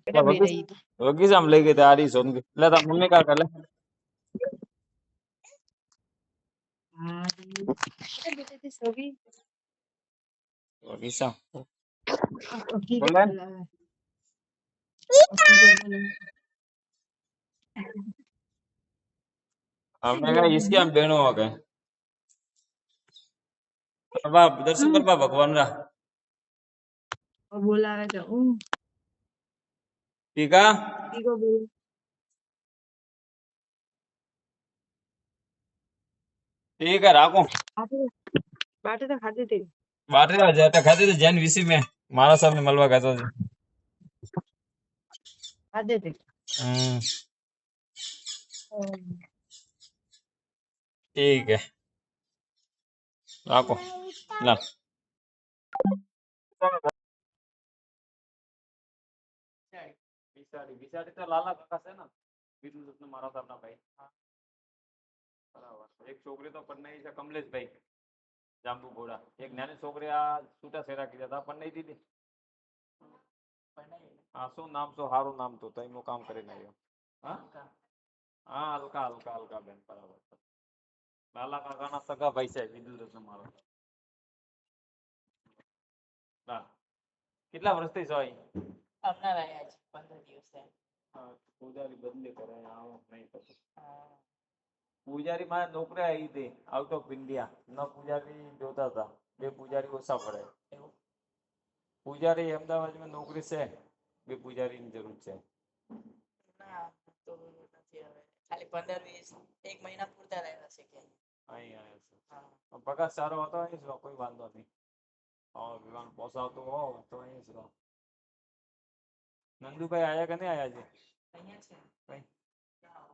बेटा बे रही थी वकीस हम लेके तैयारी सोन के ले ता मम्मी का कर ले बेटा बेटे थे सभी वकीस की को बोले बोला है की को बोला हमने ये कहा इसके बुद्धू हम बेणो हो गए बाबा दर्शन कर बा भगवान रा और बोला है तो ठीक है की को बोला ठीक है राखो बाटे बाटे तो खाते थे बाटे आ जाता खाते थे जैन वीसी में मारा साहब ने मलवा कहता था खाते थे हम्म हम्म, ठीक है राखो ला बिसाड़ी बिसाड़ी तो लाला काका से ना બીજું તમને મારા સાહેબના ભાઈ બરાબર એક છોકરી તો પરણાઈ છે કમલેશભાઈ જાંબુ ઘોડા એક નાની છોકરી આ છૂટા છેરા કીધા હતા પરણાઈ દીધી હા શું નામ શું સારું નામ તો એનું કામ કરીને આવ્યો હા હા હલકા હલકા હલકા બેન બરાબર લાલા કાકાના સગા ભાઈ છે બીજું રત્ન મારો હા કેટલા વર્ષથી છો અહીં હમણાં રહ્યા છે 15 દિવસ થયા. પૂજારી બદલી કરે આવો નહીં થતું પૂજારી મારે નોકરી આવી હતી આઉટ ઓફ ઇન્ડિયા ન પૂજારી જોતા હતા બે પૂજારી ઓછા પડે એવું પૂજારી અમદાવાદમાં નોકરી છે બે પૂજારીની જરૂર છે ના તો નથી હવે ખાલી 15-20 એક મહિના પૂરતા રહેલા છે કે અહીં આવ્યા છે હા પગાર સારો હતો અહીં જ રહો કોઈ વાંધો નહીં વિમાન પોસાવતું હો તો અહીં જ રહો નંદુભાઈ આયા કે નહીં આયા છે અહીંયા છે કઈ ના.